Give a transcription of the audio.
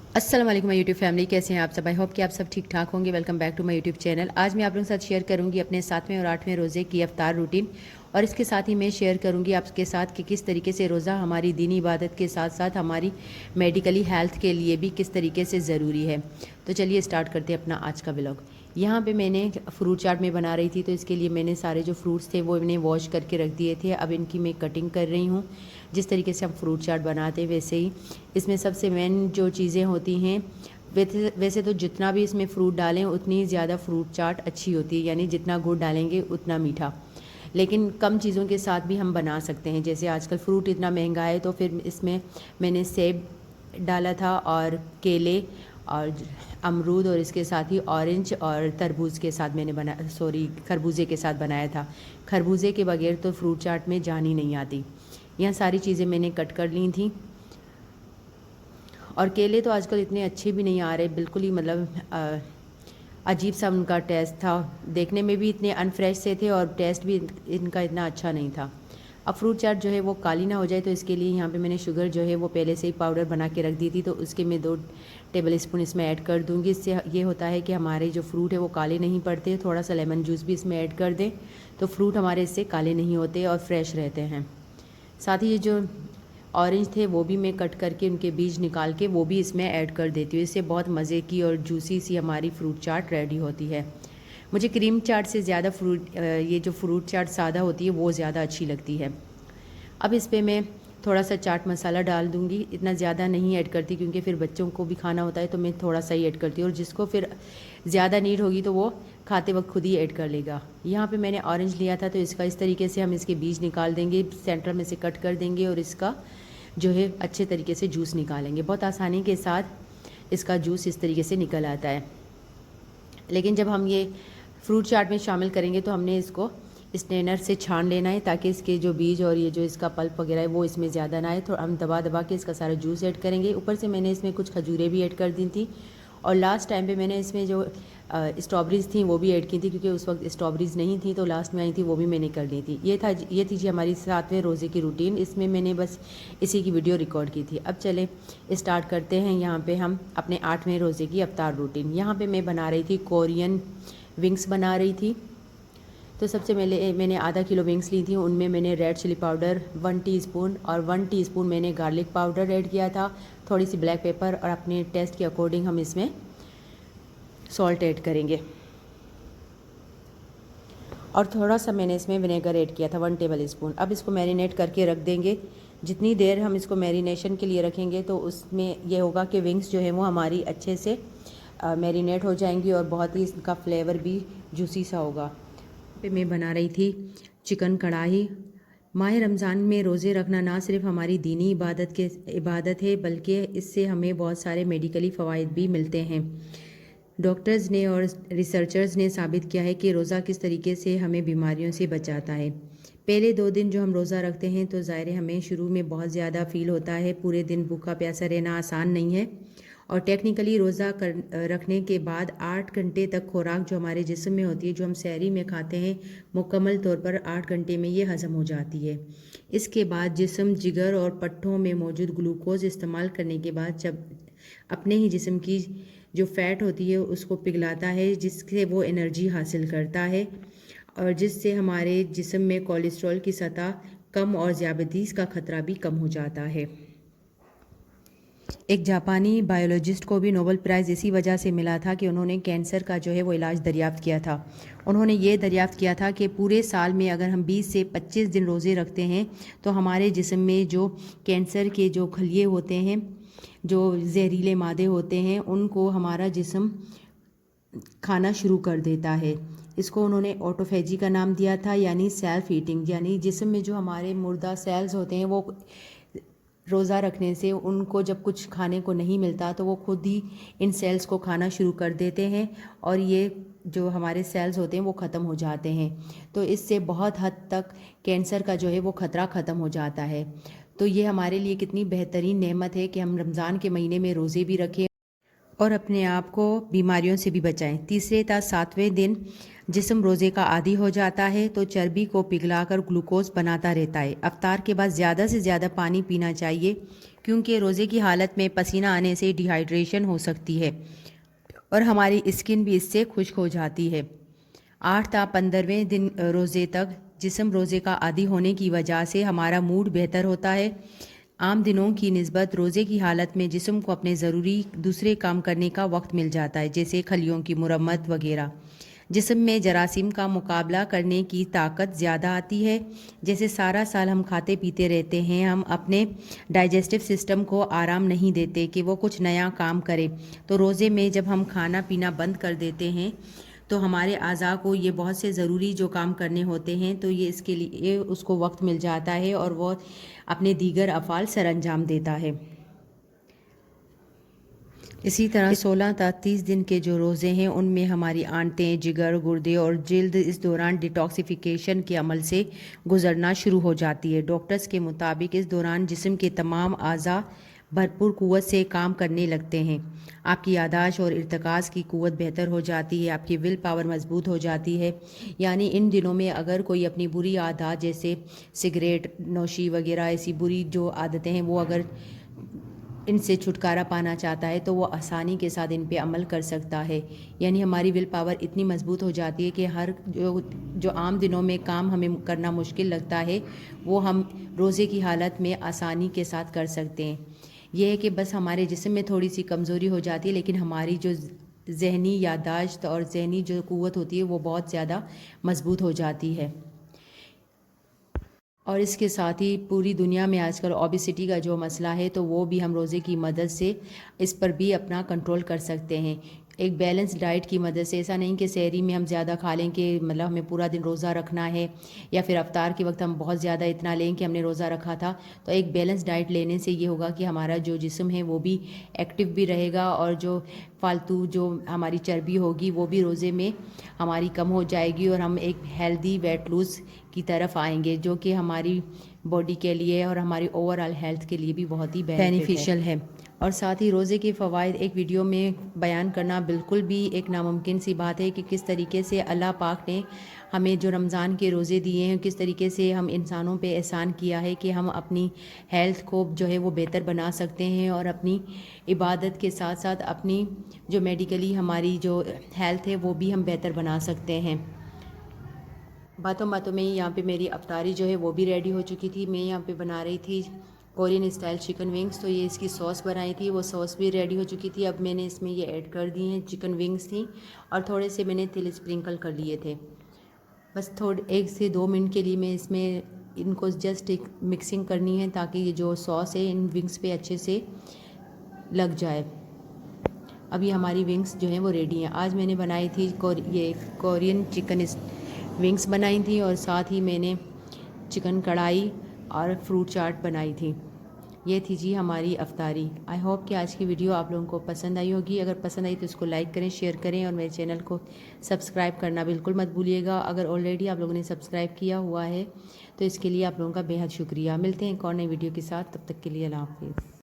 अस्सलाम वालेकुम my YouTube family, कैसे हैं आप सब। आई होप कि आप सब ठीक ठाक होंगे। Welcome back to my YouTube channel. आज मैं आप लोगों के साथ शेयर करूंगी अपने 7वें और 8वें रोज़े की अफ्तार रूटीन, और इसके साथ ही मैं शेयर करूंगी आपके साथ कि किस तरीके से रोज़ा हमारी दीनी इबादत के साथ साथ हमारी मेडिकली हेल्थ के लिए भी किस तरीके से ज़रूरी है। तो चलिए स्टार्ट करते हैं अपना आज का व्लॉग। यहाँ पे मैंने फ्रूट चाट में बना रही थी, तो इसके लिए मैंने सारे जो फ्रूट्स थे वो इन्हें वॉश करके रख दिए थे। अब इनकी मैं कटिंग कर रही हूँ। जिस तरीके से हम फ्रूट चाट बनाते हैं वैसे ही इसमें सबसे मेन जो चीज़ें होती हैं, वैसे तो जितना भी इसमें फ्रूट डालें उतनी ज़्यादा फ्रूट चाट अच्छी होती है, यानी जितना गुड़ डालेंगे उतना मीठा। लेकिन कम चीज़ों के साथ भी हम बना सकते हैं। जैसे आजकल फ्रूट इतना महंगा है, तो फिर इसमें मैंने सेब डाला था और केले और अमरूद, और इसके साथ ही ऑरेंज और तरबूज के साथ मैंने खरबूजे के साथ बनाया था। खरबूजे के बगैर तो फ्रूट चाट में जान ही नहीं आती। यहाँ सारी चीज़ें मैंने कट कर ली थी। और केले तो आजकल इतने अच्छे भी नहीं आ रहे, बिल्कुल ही मतलब अजीब सा उनका टेस्ट था। देखने में भी इतने अनफ्रेश से थे और टेस्ट भी इनका इतना अच्छा नहीं था। अब फ्रूट चाट जो है वो काली ना हो जाए, तो इसके लिए यहाँ पे मैंने शुगर जो है वो पहले से ही पाउडर बना के रख दी थी, तो उसके मैं 2 टेबल स्पून इसमें ऐड कर दूँगी। इससे ये होता है कि हमारे जो फ्रूट है वो काले नहीं पड़ते। थोड़ा सा लेमन जूस भी इसमें ऐड कर दें तो फ्रूट हमारे इससे काले नहीं होते और फ्रेश रहते हैं। साथ ही ये जो ऑरेंज थे वो भी मैं कट करके उनके बीज निकाल के वो भी इसमें ऐड कर देती हूँ। इससे बहुत मज़े की और जूसी सी हमारी फ्रूट चाट रेडी होती है। मुझे क्रीम चाट से ज़्यादा ये जो फ्रूट चाट सादा होती है वो ज़्यादा अच्छी लगती है। अब इस पर मैं थोड़ा सा चाट मसाला डाल दूँगी। इतना ज़्यादा नहीं ऐड करती क्योंकि फिर बच्चों को भी खाना होता है, तो मैं थोड़ा सा ही ऐड करती हूँ, और जिसको फिर ज़्यादा नीड होगी तो वो खाते वक्त खुद ही ऐड कर लेगा। यहाँ पे मैंने ऑरेंज लिया था, तो इसका इस तरीके से हम इसके बीज निकाल देंगे, सेंटर में से कट कर देंगे और इसका जो है अच्छे तरीके से जूस निकालेंगे। बहुत आसानी के साथ इसका जूस इस तरीके से निकल आता है। लेकिन जब हम ये फ्रूट चाट में शामिल करेंगे तो हमने इसको स्ट्रेनर से छान लेना है, ताकि इसके जो बीज और ये जो इसका पल्प वगैरह है वो इसमें ज़्यादा ना आए। तो हम दबा दबा के इसका सारा जूस ऐड करेंगे। ऊपर से मैंने इसमें कुछ खजूरें भी ऐड कर दी थी, और लास्ट टाइम पे मैंने इसमें जो स्ट्रॉबेरीज़ थी वो भी ऐड की थी, क्योंकि उस वक्त स्ट्रॉबेरीज़ नहीं थी तो लास्ट में आई थी, वो भी मैंने कर ली थी। ये थी जी हमारी 7वें रोज़े की रूटीन। इसमें मैंने बस इसी की वीडियो रिकॉर्ड की थी। अब चले स्टार्ट करते हैं। यहाँ पे हम अपने 8वें रोज़े की अफ्तार रूटीन। यहाँ पे मैं बना रही थी कोरियन विंग्स बना रही थी। तो सबसे पहले मैंने आधा किलो विंग्स ली थी। उनमें मैंने रेड चिली पाउडर 1 टीस्पून और 1 टीस्पून मैंने गार्लिक पाउडर ऐड किया था, थोड़ी सी ब्लैक पेपर, और अपने टेस्ट के अकॉर्डिंग हम इसमें सॉल्ट ऐड करेंगे। और थोड़ा सा मैंने इसमें विनेगर ऐड किया था 1 टेबल स्पून। अब इसको मैरिनेट करके रख देंगे। जितनी देर हम इसको मैरिनेशन के लिए रखेंगे तो उसमें यह होगा कि विंग्स जो है वो हमारी अच्छे से मैरिनेट हो जाएंगी और बहुत ही इसका फ्लेवर भी जूसी सा होगा। पे मैं बना रही थी चिकन कढ़ाई। माह रमज़ान में रोज़े रखना ना सिर्फ हमारी दीनी इबादत है, बल्कि इससे हमें बहुत सारे मेडिकली फ़वाइद भी मिलते हैं। डॉक्टर्स ने और रिसर्चर्स ने साबित किया है कि रोज़ा किस तरीके से हमें बीमारियों से बचाता है। पहले 2 दिन जो हम रोज़ा रखते हैं तो ज़ाहिर हमें शुरू में बहुत ज़्यादा फ़ील होता है। पूरे दिन भूखा प्यासा रहना आसान नहीं है, और टेक्निकली रोज़ा रखने के बाद 8 घंटे तक खुराक जो हमारे जिस्म में होती है, जो हम सहरी में खाते हैं, मुकम्मल तौर पर 8 घंटे में ये हज़म हो जाती है। इसके बाद जिस्म जिगर और पट्ठों में मौजूद ग्लूकोज इस्तेमाल करने के बाद जब अपने ही जिस्म की जो फ़ैट होती है उसको पिघलाता है, जिससे वो एनर्जी हासिल करता है, और जिससे हमारे जिस्म में कोलेस्ट्रॉल की सतह कम और ज़ियादतीस का ख़तरा भी कम हो जाता है। एक जापानी बायोलॉजिस्ट को भी नोबेल प्राइज़ इसी वजह से मिला था कि उन्होंने कैंसर का जो है वो इलाज दरियाफ़्त किया था। उन्होंने ये दरियाफ़्त किया था कि पूरे साल में अगर हम 20 से 25 दिन रोज़े रखते हैं तो हमारे जिस्म में जो कैंसर के जो खलिए होते हैं, जो जहरीले मादे होते हैं, उनको हमारा जिस्म खाना शुरू कर देता है। इसको उन्होंने ऑटोफेजी का नाम दिया था, यानी सेल्फ ईटिंग। यानी जिस्म में जो हमारे मुर्दा सेल्स होते हैं वो रोज़ा रखने से उनको जब कुछ खाने को नहीं मिलता तो वो खुद ही इन सेल्स को खाना शुरू कर देते हैं, और ये जो हमारे सेल्स होते हैं वो ख़त्म हो जाते हैं। तो इससे बहुत हद तक कैंसर का जो है वो ख़तरा ख़त्म हो जाता है। तो ये हमारे लिए कितनी बेहतरीन नेमत है कि हम रमज़ान के महीने में रोज़े भी रखें और अपने आप को बीमारियों से भी बचाएं। तीसरे या 7वें दिन जिस्म रोज़े का आदी हो जाता है तो चर्बी को पिघलाकर ग्लूकोज बनाता रहता है। अफ्तार के बाद ज़्यादा से ज़्यादा पानी पीना चाहिए, क्योंकि रोज़े की हालत में पसीना आने से डिहाइड्रेशन हो सकती है और हमारी स्किन भी इससे खुश्क हो जाती है। 8 या 15वें दिन रोज़े तक जिस्म रोज़े का आदी होने की वजह से हमारा मूड बेहतर होता है। आम दिनों की निस्बत रोज़े की हालत में जिस्म को अपने ज़रूरी दूसरे काम करने का वक्त मिल जाता है, जैसे खलियों की मुरम्मत वगैरह। जिस्म में जरासीम का मुकाबला करने की ताकत ज़्यादा आती है। जैसे सारा साल हम खाते पीते रहते हैं, हम अपने डाइजेस्टिव सिस्टम को आराम नहीं देते कि वो कुछ नया काम करे। तो रोज़े में जब हम खाना पीना बंद कर देते हैं तो हमारे अज़ा को ये बहुत से ज़रूरी जो काम करने होते हैं, तो ये इसके लिए उसको वक्त मिल जाता है और वो अपने दीगर अफ़ाल सरअंजाम देता है। इसी तरह 16 था 30 दिन के जो रोज़े हैं उनमें हमारी आंतें, जिगर, गुर्दे और जिल्द इस दौरान डिटॉक्सिफिकेशन के अमल से गुजरना शुरू हो जाती है। डॉक्टर्स के मुताबिक इस दौरान जिस्म के तमाम आज़ा भरपूर क़ुव्वत से काम करने लगते हैं। आपकी यादाश्त और इर्तिकाज़ की क़ुव्वत बेहतर हो जाती है, आपकी विल पावर मजबूत हो जाती है। यानी इन दिनों में अगर कोई अपनी बुरी आदत जैसे सिगरेट नोशी वगैरह ऐसी बुरी जो आदतें हैं वो अगर इनसे छुटकारा पाना चाहता है तो वो आसानी के साथ इन पे अमल कर सकता है। यानी हमारी विल पावर इतनी मजबूत हो जाती है कि हर जो आम दिनों में काम हमें करना मुश्किल लगता है वो हम रोज़े की हालत में आसानी के साथ कर सकते हैं। यह है कि बस हमारे जिस्म में थोड़ी सी कमज़ोरी हो जाती है, लेकिन हमारी जो ज़हनी यादाश्त और ज़हनी जो क़ुव्वत होती है वो बहुत ज़्यादा मजबूत हो जाती है। और इसके साथ ही पूरी दुनिया में आजकल ओबेसिटी का जो मसला है तो वो भी हम रोज़े की मदद से इस पर भी अपना कंट्रोल कर सकते हैं। एक बैलेंस डाइट की मदद से, ऐसा नहीं कि सहरी में हम ज़्यादा खा लें कि मतलब हमें पूरा दिन रोज़ा रखना है, या फिर अफ्तार के वक्त हम बहुत ज़्यादा इतना लें कि हमने रोज़ा रखा था। तो एक बैलेंस डाइट लेने से ये होगा कि हमारा जो जिस्म है वो भी एक्टिव भी रहेगा और जो फालतू जो हमारी चर्बी होगी वो भी रोज़े में हमारी कम हो जाएगी और हम एक हेल्दी वेट लूज़ की तरफ आएंगे, जो कि हमारी बॉडी के लिए और हमारी ओवरऑल हेल्थ के लिए भी बहुत ही बेनिफिशियल है। और साथ ही रोज़े के फ़वाइद एक वीडियो में बयान करना बिल्कुल भी एक नामुमकिन सी बात है कि किस तरीके से अल्लाह पाक ने हमें जो रमज़ान के रोज़े दिए हैं, किस तरीके से हम इंसानों पे एहसान किया है कि हम अपनी हेल्थ को जो है वो बेहतर बना सकते हैं और अपनी इबादत के साथ साथ अपनी जो मेडिकली हमारी जो हेल्थ है वो भी हम बेहतर बना सकते हैं। बातों बातों में यहाँ पे मेरी अफ्तारी जो है वो भी रेडी हो चुकी थी। मैं यहाँ पे बना रही थी कोरियन स्टाइल चिकन विंग्स, तो ये इसकी सॉस बनाई थी, वो सॉस भी रेडी हो चुकी थी। अब मैंने इसमें ये ऐड कर दी हैं, चिकन विंग्स थी और थोड़े से मैंने तिल स्प्रिंकल कर लिए थे। बस थोड़े 1 से 2 मिनट के लिए मैं इसमें इनको जस्ट एक मिक्सिंग करनी है ताकि ये जो सॉस है इन विंग्स पे अच्छे से लग जाए। अभी हमारी विंग्स जो हैं वो रेडी हैं। आज मैंने बनाई थी ये कोरियन चिकन विंग्स बनाई थी और साथ ही मैंने चिकन कढ़ाई और फ्रूट चाट बनाई थी। ये थी जी हमारी अफ्तारी। आई होप कि आज की वीडियो आप लोगों को पसंद आई होगी। अगर पसंद आई तो इसको लाइक करें, शेयर करें और मेरे चैनल को सब्सक्राइब करना बिल्कुल मत भूलिएगा। अगर ऑलरेडी आप लोगों ने सब्सक्राइब किया हुआ है तो इसके लिए आप लोगों का बेहद शुक्रिया। मिलते हैं एक और नई वीडियो के साथ, तब तक के लिए अल्लाह हाफ़िज़।